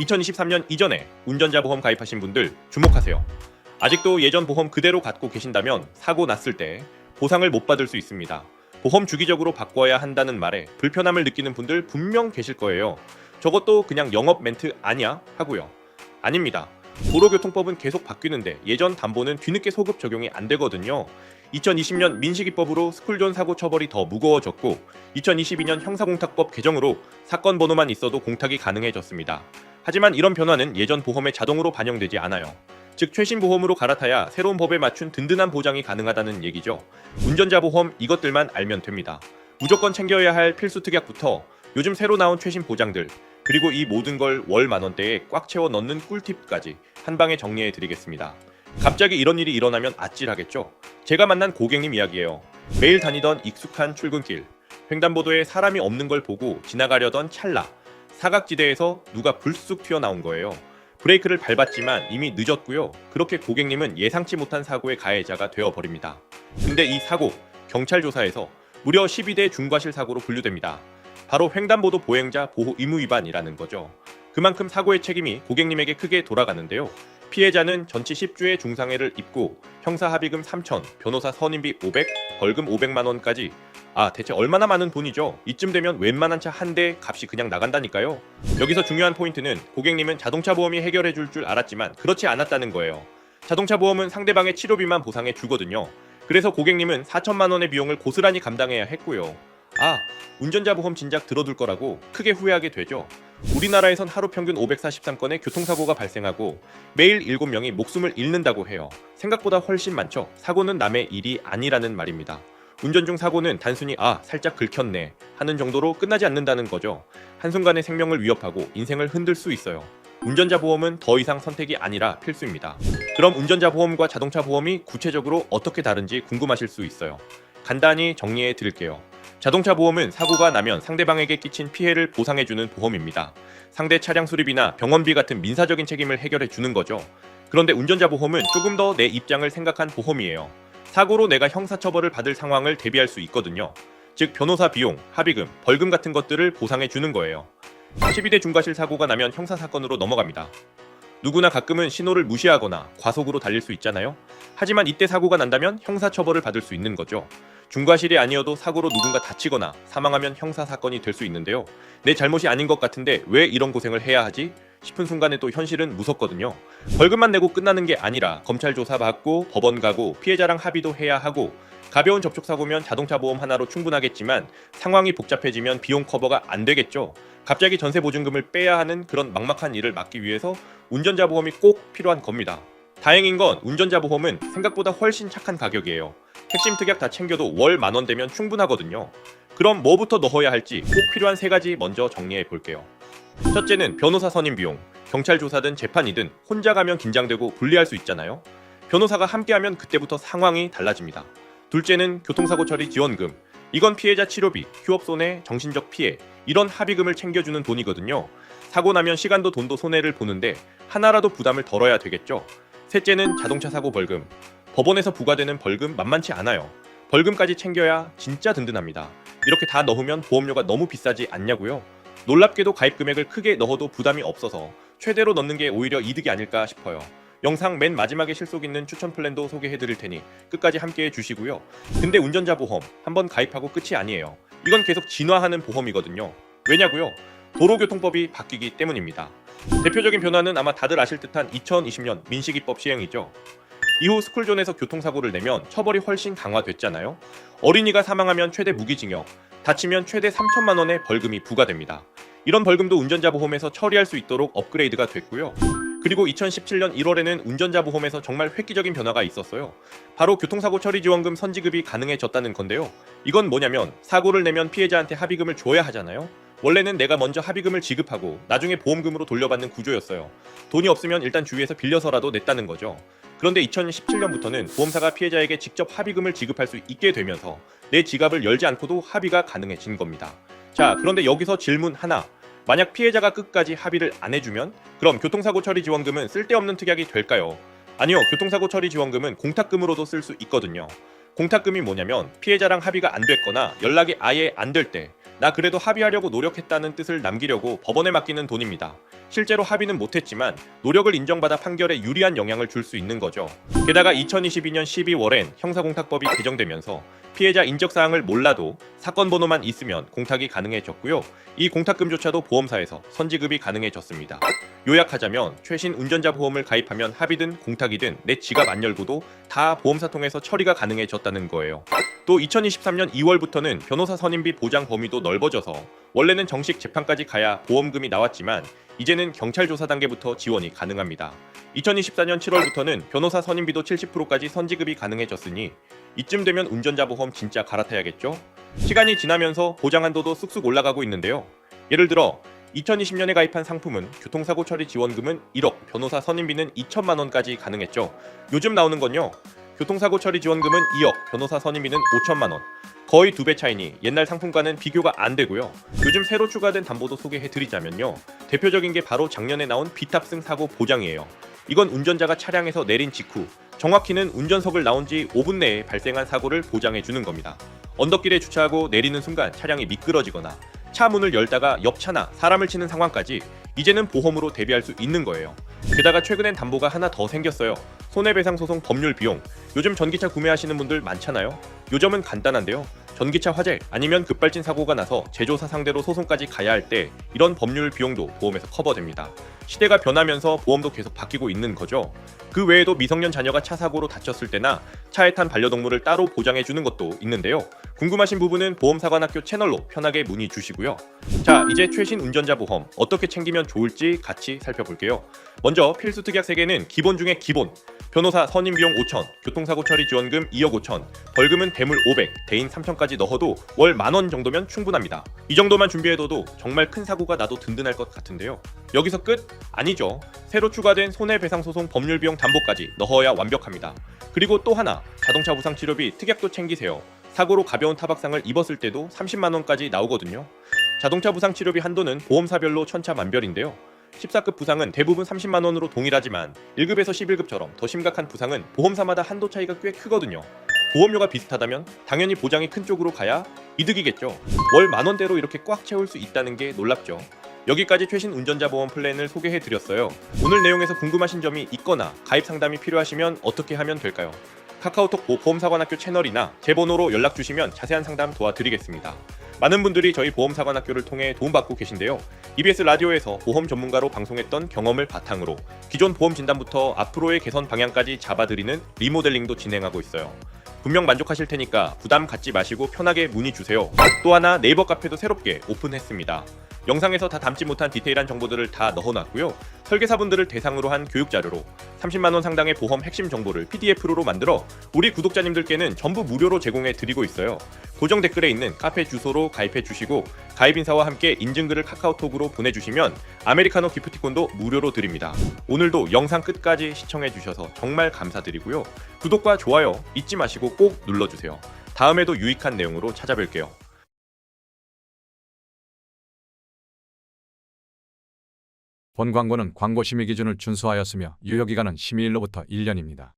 2023년 이전에 운전자 보험 가입하신 분들 주목하세요. 아직도 예전 보험 그대로 갖고 계신다면 사고 났을 때 보상을 못 받을 수 있습니다. 보험 주기적으로 바꿔야 한다는 말에 불편함을 느끼는 분들 분명 계실 거예요. 저것도 그냥 영업 멘트 아니야? 하고요. 아닙니다. 도로교통법은 계속 바뀌는데 예전 담보는 뒤늦게 소급 적용이 안 되거든요. 2020년 민식이법으로 스쿨존 사고 처벌이 더 무거워졌고 2022년 형사공탁법 개정으로 사건 번호만 있어도 공탁이 가능해졌습니다. 하지만 이런 변화는 예전 보험에 자동으로 반영되지 않아요. 즉 최신 보험으로 갈아타야 새로운 법에 맞춘 든든한 보장이 가능하다는 얘기죠. 운전자 보험 이것들만 알면 됩니다. 무조건 챙겨야 할 필수 특약부터 요즘 새로 나온 최신 보장들, 그리고 이 모든 걸 월 만원대에 꽉 채워 넣는 꿀팁까지 한 방에 정리해 드리겠습니다. 갑자기 이런 일이 일어나면 아찔하겠죠? 제가 만난 고객님 이야기예요. 매일 다니던 익숙한 출근길, 횡단보도에 사람이 없는 걸 보고 지나가려던 찰나 사각지대에서 누가 불쑥 튀어나온 거예요. 브레이크를 밟았지만 이미 늦었고요. 그렇게 고객님은 예상치 못한 사고의 가해자가 되어버립니다. 근데 이 사고, 경찰 조사에서 무려 12대 중과실 사고로 분류됩니다. 바로 횡단보도 보행자 보호 의무 위반이라는 거죠. 그만큼 사고의 책임이 고객님에게 크게 돌아가는데요. 피해자는 전치 10주의 중상해를 입고 형사 합의금 3천, 변호사 선임비 500, 벌금 500만 원까지. 대체 얼마나 많은 돈이죠? 이쯤 되면 웬만한 차 한 대 값이 그냥 나간다니까요. 여기서 중요한 포인트는 고객님은 자동차 보험이 해결해 줄 줄 알았지만 그렇지 않았다는 거예요. 자동차 보험은 상대방의 치료비만 보상해 주거든요. 그래서 고객님은 4천만 원의 비용을 고스란히 감당해야 했고요. 운전자 보험 진작 들어둘 거라고 크게 후회하게 되죠. 우리나라에선 하루 평균 543건의 교통사고가 발생하고 매일 7명이 목숨을 잃는다고 해요. 생각보다 훨씬 많죠. 사고는 남의 일이 아니라는 말입니다. 운전 중 사고는 단순히 살짝 긁혔네 하는 정도로 끝나지 않는다는 거죠. 한순간의 생명을 위협하고 인생을 흔들 수 있어요. 운전자 보험은 더 이상 선택이 아니라 필수입니다. 그럼 운전자 보험과 자동차 보험이 구체적으로 어떻게 다른지 궁금하실 수 있어요. 간단히 정리해 드릴게요. 자동차 보험은 사고가 나면 상대방에게 끼친 피해를 보상해주는 보험입니다. 상대 차량 수리비나 병원비 같은 민사적인 책임을 해결해 주는 거죠. 그런데 운전자 보험은 조금 더 내 입장을 생각한 보험이에요. 사고로 내가 형사처벌을 받을 상황을 대비할 수 있거든요. 즉 변호사 비용, 합의금, 벌금 같은 것들을 보상해 주는 거예요. 12대 중과실 사고가 나면 형사사건으로 넘어갑니다. 누구나 가끔은 신호를 무시하거나 과속으로 달릴 수 있잖아요. 하지만 이때 사고가 난다면 형사처벌을 받을 수 있는 거죠. 중과실이 아니어도 사고로 누군가 다치거나 사망하면 형사사건이 될 수 있는데요. 내 잘못이 아닌 것 같은데 왜 이런 고생을 해야 하지? 싶은 순간에 또 현실은 무섭거든요. 벌금만 내고 끝나는 게 아니라 검찰 조사 받고 법원 가고 피해자랑 합의도 해야 하고, 가벼운 접촉사고면 자동차 보험 하나로 충분하겠지만 상황이 복잡해지면 비용 커버가 안 되겠죠. 갑자기 전세 보증금을 빼야 하는 그런 막막한 일을 막기 위해서 운전자 보험이 꼭 필요한 겁니다. 다행인 건 운전자 보험은 생각보다 훨씬 착한 가격이에요. 핵심 특약 다 챙겨도 월 10,000원 되면 충분하거든요. 그럼 뭐부터 넣어야 할지 꼭 필요한 3가지 먼저 정리해 볼게요. 첫째는 변호사 선임 비용. 경찰 조사든 재판이든 혼자 가면 긴장되고 불리할 수 있잖아요. 변호사가 함께하면 그때부터 상황이 달라집니다. 둘째는 교통사고 처리 지원금. 이건 피해자 치료비, 휴업 손해, 정신적 피해, 이런 합의금을 챙겨주는 돈이거든요. 사고 나면 시간도 돈도 손해를 보는데 하나라도 부담을 덜어야 되겠죠. 셋째는 자동차 사고 벌금. 법원에서 부과되는 벌금 만만치 않아요. 벌금까지 챙겨야 진짜 든든합니다. 이렇게 다 넣으면 보험료가 너무 비싸지 않냐고요? 놀랍게도 가입 금액을 크게 넣어도 부담이 없어서 최대로 넣는 게 오히려 이득이 아닐까 싶어요. 영상 맨 마지막에 실속 있는 추천 플랜도 소개해 드릴 테니 끝까지 함께 해주시고요. 근데 운전자 보험 한번 가입하고 끝이 아니에요. 이건 계속 진화하는 보험이거든요. 왜냐고요? 도로교통법이 바뀌기 때문입니다. 대표적인 변화는 아마 다들 아실 듯한 2020년 민식이법 시행이죠. 이후 스쿨존에서 교통사고를 내면 처벌이 훨씬 강화됐잖아요. 어린이가 사망하면 최대 무기징역, 다치면 최대 3천만 원의 벌금이 부과됩니다. 이런 벌금도 운전자 보험에서 처리할 수 있도록 업그레이드가 됐고요. 그리고 2017년 1월에는 운전자 보험에서 정말 획기적인 변화가 있었어요. 바로 교통사고 처리 지원금 선지급이 가능해졌다는 건데요. 이건 뭐냐면 사고를 내면 피해자한테 합의금을 줘야 하잖아요. 원래는 내가 먼저 합의금을 지급하고 나중에 보험금으로 돌려받는 구조였어요. 돈이 없으면 일단 주위에서 빌려서라도 냈다는 거죠. 그런데 2017년부터는 보험사가 피해자에게 직접 합의금을 지급할 수 있게 되면서 내 지갑을 열지 않고도 합의가 가능해진 겁니다. 자, 그런데 여기서 질문 하나. 만약 피해자가 끝까지 합의를 안 해주면 그럼 교통사고 처리 지원금은 쓸데없는 특약이 될까요? 아니요, 교통사고 처리 지원금은 공탁금으로도 쓸 수 있거든요. 공탁금이 뭐냐면 피해자랑 합의가 안 됐거나 연락이 아예 안 될 때 나 그래도 합의하려고 노력했다는 뜻을 남기려고 법원에 맡기는 돈입니다. 실제로 합의는 못했지만 노력을 인정받아 판결에 유리한 영향을 줄 수 있는 거죠. 게다가 2022년 12월엔 형사공탁법이 개정되면서 피해자 인적사항을 몰라도 사건 번호만 있으면 공탁이 가능해졌고요. 이 공탁금조차도 보험사에서 선지급이 가능해졌습니다. 요약하자면 최신 운전자 보험을 가입하면 합의든 공탁이든 내 지갑 안 열고도 다 보험사 통해서 처리가 가능해졌다는 거예요. 또 2023년 2월부터는 변호사 선임비 보장 범위도 넓어져서 원래는 정식 재판까지 가야 보험금이 나왔지만 이제는 경찰 조사 단계부터 지원이 가능합니다. 2024년 7월부터는 변호사 선임비도 70%까지 선지급이 가능해졌으니 이쯤 되면 운전자 보험 진짜 갈아타야겠죠? 시간이 지나면서 보장 한도도 쑥쑥 올라가고 있는데요. 예를 들어 2020년에 가입한 상품은 교통사고 처리 지원금은 1억, 변호사 선임비는 2천만 원까지 가능했죠. 요즘 나오는 건요. 교통사고 처리 지원금은 2억, 변호사 선임비는 5천만 원. 거의 2배 차이니 옛날 상품과는 비교가 안 되고요. 요즘 새로 추가된 담보도 소개해드리자면요. 대표적인 게 바로 작년에 나온 비탑승 사고 보장이에요. 이건 운전자가 차량에서 내린 직후 정확히는 운전석을 나온 지 5분 내에 발생한 사고를 보장해주는 겁니다. 언덕길에 주차하고 내리는 순간 차량이 미끄러지거나 차 문을 열다가 옆 차나 사람을 치는 상황까지 이제는 보험으로 대비할 수 있는 거예요. 게다가 최근엔 담보가 하나 더 생겼어요. 손해배상소송 법률 비용. 요즘 전기차 구매하시는 분들 많잖아요. 요점은 간단한데요. 전기차 화재 아니면 급발진 사고가 나서 제조사 상대로 소송까지 가야 할 때 이런 법률 비용도 보험에서 커버됩니다. 시대가 변하면서 보험도 계속 바뀌고 있는 거죠. 그 외에도 미성년 자녀가 차 사고로 다쳤을 때나 차에 탄 반려동물을 따로 보장해주는 것도 있는데요. 궁금하신 부분은 보험사관학교 채널로 편하게 문의 주시고요. 자, 이제 최신 운전자 보험 어떻게 챙기면 좋을지 같이 살펴볼게요. 먼저 필수 특약 3개는 기본 중에 기본. 변호사 선임 비용 5천, 교통사고 처리 지원금 2억 5천, 벌금은 대물 500, 대인 3천까지 넣어도 월 10,000원 정도면 충분합니다. 이 정도만 준비해둬도 정말 큰 사고가 나도 든든할 것 같은데요. 여기서 끝? 아니죠. 새로 추가된 손해배상소송 법률 비용 담보까지 넣어야 완벽합니다. 그리고 또 하나, 자동차 부상 치료비 특약도 챙기세요. 사고로 가벼운 타박상을 입었을 때도 30만 원까지 나오거든요. 자동차 부상 치료비 한도는 보험사별로 천차만별인데요. 14급 부상은 대부분 30만 원으로 동일하지만 1급에서 11급처럼 더 심각한 부상은 보험사마다 한도 차이가 꽤 크거든요. 보험료가 비슷하다면 당연히 보장이 큰 쪽으로 가야 이득이겠죠. 월 10,000원대로 이렇게 꽉 채울 수 있다는 게 놀랍죠. 여기까지 최신 운전자 보험 플랜을 소개해드렸어요. 오늘 내용에서 궁금하신 점이 있거나 가입 상담이 필요하시면 어떻게 하면 될까요? 카카오톡 보험사관학교 채널이나 제 번호로 연락 주시면 자세한 상담 도와드리겠습니다. 많은 분들이 저희 보험사관학교를 통해 도움받고 계신데요. EBS 라디오에서 보험 전문가로 방송했던 경험을 바탕으로 기존 보험 진단부터 앞으로의 개선 방향까지 잡아드리는 리모델링도 진행하고 있어요. 분명 만족하실 테니까 부담 갖지 마시고 편하게 문의 주세요. 또 하나 네이버 카페도 새롭게 오픈했습니다. 영상에서 다 담지 못한 디테일한 정보들을 다 넣어놨고요. 설계사분들을 대상으로 한 교육 자료로 30만 원 상당의 보험 핵심 정보를 PDF로 만들어 우리 구독자님들께는 전부 무료로 제공해 드리고 있어요. 고정 댓글에 있는 카페 주소로 가입해 주시고 가입 인사와 함께 인증글을 카카오톡으로 보내주시면 아메리카노 기프티콘도 무료로 드립니다. 오늘도 영상 끝까지 시청해 주셔서 정말 감사드리고요. 구독과 좋아요 잊지 마시고 꼭 눌러주세요. 다음에도 유익한 내용으로 찾아뵐게요. 본 광고는 광고 심의 기준을 준수하였으며 유효기간은 심의일로부터 1년입니다.